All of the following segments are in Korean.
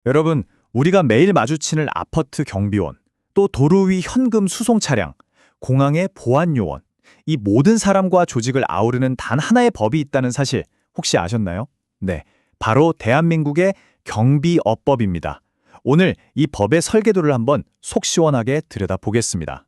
여러분, 우리가 매일 마주치는 아파트 경비원, 또 도로 위 현금 수송 차량, 공항의 보안 요원, 이 모든 사람과 조직을 아우르는 단 하나의 법이 있다는 사실 혹시 아셨나요? 네, 바로 대한민국의 경비업법입니다. 오늘 이 법의 설계도를 한번 속 시원하게 들여다보겠습니다.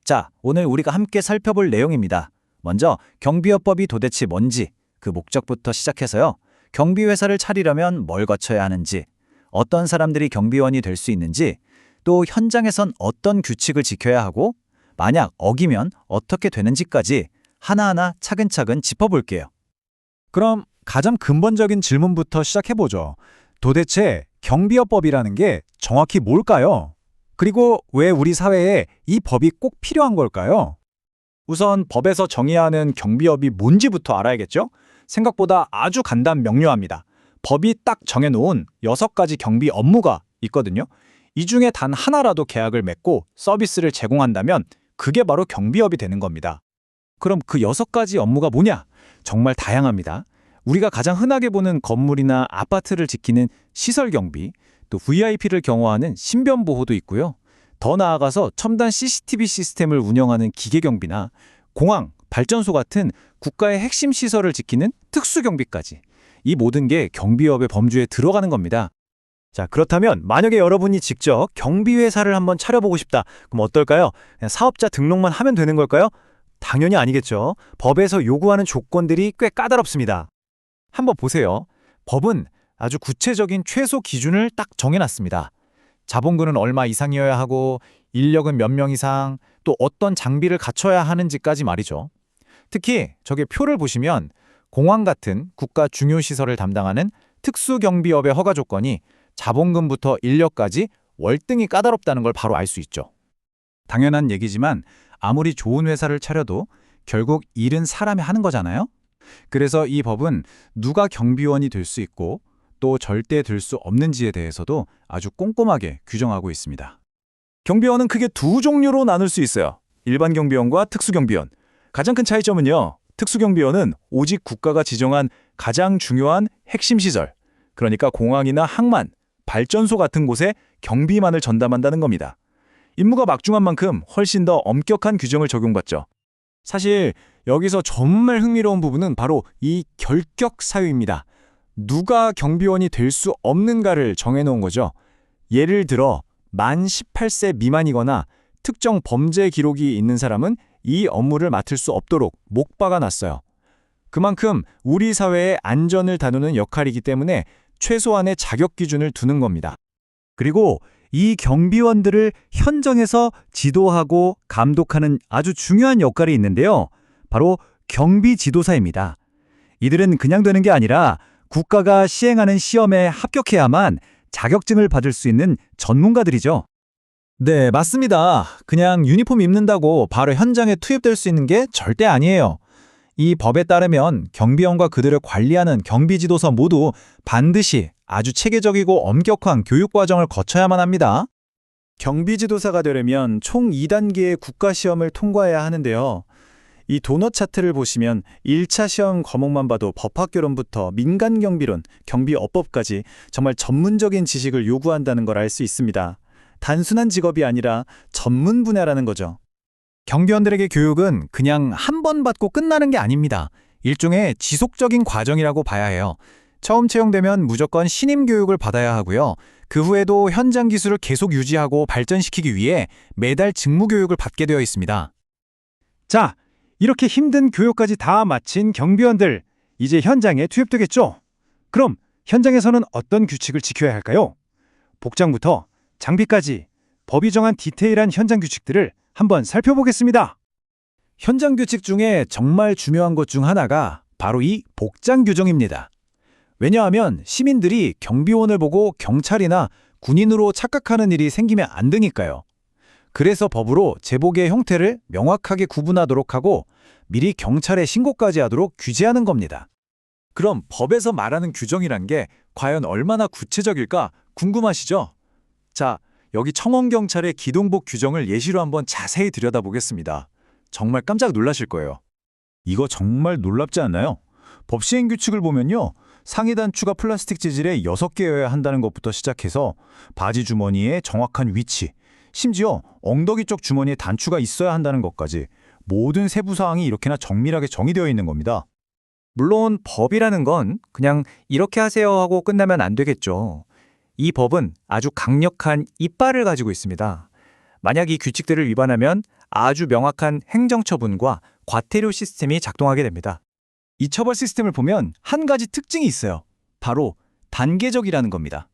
자, 오늘 우리가 함께 살펴볼 내용입니다. 먼저 경비업법이 도대체 뭔지, 그 목적부터 시작해서요. 경비회사를 차리려면 뭘 거쳐야 하는지, 어떤 사람들이 경비원이 될 수 있는지, 또 현장에선 어떤 규칙을 지켜야 하고, 만약 어기면 어떻게 되는지까지 하나하나 차근차근 짚어볼게요. 그럼 가장 근본적인 질문부터 시작해보죠. 도대체 경비업법이라는 게 정확히 뭘까요? 그리고 왜 우리 사회에 이 법이 꼭 필요한 걸까요? 우선 법에서 정의하는 경비업이 뭔지부터 알아야겠죠? 생각보다 아주 간단 명료합니다. 법이 딱 정해놓은 6가지 경비 업무가 있거든요. 이 중에 단 하나라도 계약을 맺고 서비스를 제공한다면 그게 바로 경비업이 되는 겁니다. 그럼 그 6가지 업무가 뭐냐? 정말 다양합니다. 우리가 가장 흔하게 보는 건물이나 아파트를 지키는 시설 경비, 또 VIP를 경호하는 신변 보호도 있고요. 더 나아가서 첨단 CCTV 시스템을 운영하는 기계 경비나 공항, 발전소 같은 국가의 핵심 시설을 지키는 특수 경비까지. 이 모든 게 경비업의 범주에 들어가는 겁니다. 자, 그렇다면 만약에 여러분이 직접 경비회사를 한번 차려보고 싶다. 그럼 어떨까요? 그냥 사업자 등록만 하면 되는 걸까요? 당연히 아니겠죠. 법에서 요구하는 조건들이 꽤 까다롭습니다. 한번 보세요. 법은 아주 구체적인 최소 기준을 딱 정해놨습니다. 자본금은 얼마 이상이어야 하고 인력은 몇 명 이상, 또 어떤 장비를 갖춰야 하는지까지 말이죠. 특히 저기 표를 보시면 공항 같은 국가 중요 시설을 담당하는 특수경비업의 허가 조건이 자본금부터 인력까지 월등히 까다롭다는 걸 바로 알 수 있죠. 당연한 얘기지만 아무리 좋은 회사를 차려도 결국 일은 사람이 하는 거잖아요. 그래서 이 법은 누가 경비원이 될 수 있고 또 절대 될 수 없는지에 대해서도 아주 꼼꼼하게 규정하고 있습니다. 경비원은 크게 두 종류로 나눌 수 있어요. 일반 경비원과 특수경비원. 가장 큰 차이점은요. 특수경비원은 오직 국가가 지정한 가장 중요한 핵심 시설, 그러니까 공항이나 항만, 발전소 같은 곳에 경비만을 전담한다는 겁니다. 임무가 막중한 만큼 훨씬 더 엄격한 규정을 적용받죠. 사실 여기서 정말 흥미로운 부분은 바로 이 결격 사유입니다. 누가 경비원이 될 수 없는가를 정해놓은 거죠. 예를 들어 만 18세 미만이거나 특정 범죄 기록이 있는 사람은 이 업무를 맡을 수 없도록 목박아 놨어요. 그만큼 우리 사회의 안전을 다루는 역할이기 때문에 최소한의 자격 기준을 두는 겁니다. 그리고 이 경비원들을 현장에서 지도하고 감독하는 아주 중요한 역할이 있는데요. 바로 경비 지도사입니다. 이들은 그냥 되는 게 아니라 국가가 시행하는 시험에 합격해야만 자격증을 받을 수 있는 전문가들이죠. 네, 맞습니다. 그냥 유니폼 입는다고 바로 현장에 투입될 수 있는 게 절대 아니에요. 이 법에 따르면 경비원과 그들을 관리하는 경비지도사 모두 반드시 아주 체계적이고 엄격한 교육 과정을 거쳐야만 합니다. 경비지도사가 되려면 총 2단계의 국가시험을 통과해야 하는데요. 이 도넛 차트를 보시면 1차 시험 과목만 봐도 법학개론부터 민간경비론, 경비업법까지 정말 전문적인 지식을 요구한다는 걸 알 수 있습니다. 단순한 직업이 아니라 전문 분야라는 거죠. 경비원들에게 교육은 그냥 한 번 받고 끝나는 게 아닙니다. 일종의 지속적인 과정이라고 봐야 해요. 처음 채용되면 무조건 신임 교육을 받아야 하고요. 그 후에도 현장 기술을 계속 유지하고 발전시키기 위해 매달 직무 교육을 받게 되어 있습니다. 자, 이렇게 힘든 교육까지 다 마친 경비원들, 이제 현장에 투입되겠죠? 그럼 현장에서는 어떤 규칙을 지켜야 할까요? 복장부터 장비까지 법이 정한 디테일한 현장 규칙들을 한번 살펴보겠습니다. 현장 규칙 중에 정말 중요한 것 중 하나가 바로 이 복장 규정입니다. 왜냐하면 시민들이 경비원을 보고 경찰이나 군인으로 착각하는 일이 생기면 안 되니까요. 그래서 법으로 제복의 형태를 명확하게 구분하도록 하고 미리 경찰에 신고까지 하도록 규제하는 겁니다. 그럼 법에서 말하는 규정이란 게 과연 얼마나 구체적일까 궁금하시죠? 자, 여기 청원경찰의 기동복 규정을 예시로 한번 자세히 들여다보겠습니다. 정말 깜짝 놀라실 거예요. 이거 정말 놀랍지 않나요? 법 시행 규칙을 보면요. 상의 단추가 플라스틱 재질의 6개여야 한다는 것부터 시작해서 바지 주머니의 정확한 위치, 심지어 엉덩이 쪽 주머니에 단추가 있어야 한다는 것까지 모든 세부 사항이 이렇게나 정밀하게 정의되어 있는 겁니다. 물론 법이라는 건 그냥 이렇게 하세요 하고 끝나면 안 되겠죠. 이 법은 아주 강력한 이빨을 가지고 있습니다. 만약 이 규칙들을 위반하면 아주 명확한 행정처분과 과태료 시스템이 작동하게 됩니다. 이 처벌 시스템을 보면 한 가지 특징이 있어요. 바로 단계적이라는 겁니다.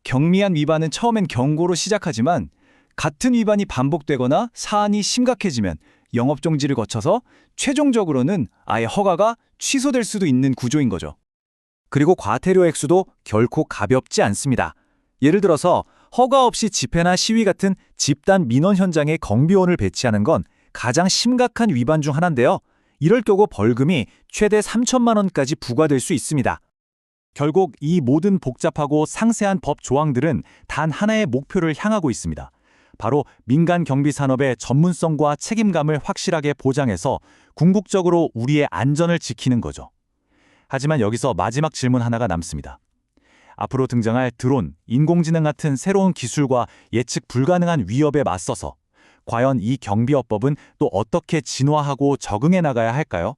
경미한 위반은 처음엔 경고로 시작하지만 같은 위반이 반복되거나 사안이 심각해지면 영업정지를 거쳐서 최종적으로는 아예 허가가 취소될 수도 있는 구조인 거죠. 그리고 과태료 액수도 결코 가볍지 않습니다. 예를 들어서 허가 없이 집회나 시위 같은 집단 민원 현장에 경비원을 배치하는 건 가장 심각한 위반 중 하나인데요. 이럴 경우 벌금이 최대 3천만 원까지 부과될 수 있습니다. 결국 이 모든 복잡하고 상세한 법 조항들은 단 하나의 목표를 향하고 있습니다. 바로 민간 경비 산업의 전문성과 책임감을 확실하게 보장해서 궁극적으로 우리의 안전을 지키는 거죠. 하지만 여기서 마지막 질문 하나가 남습니다. 앞으로 등장할 드론, 인공지능 같은 새로운 기술과 예측 불가능한 위협에 맞서서 과연 이 경비업법은 또 어떻게 진화하고 적응해 나가야 할까요?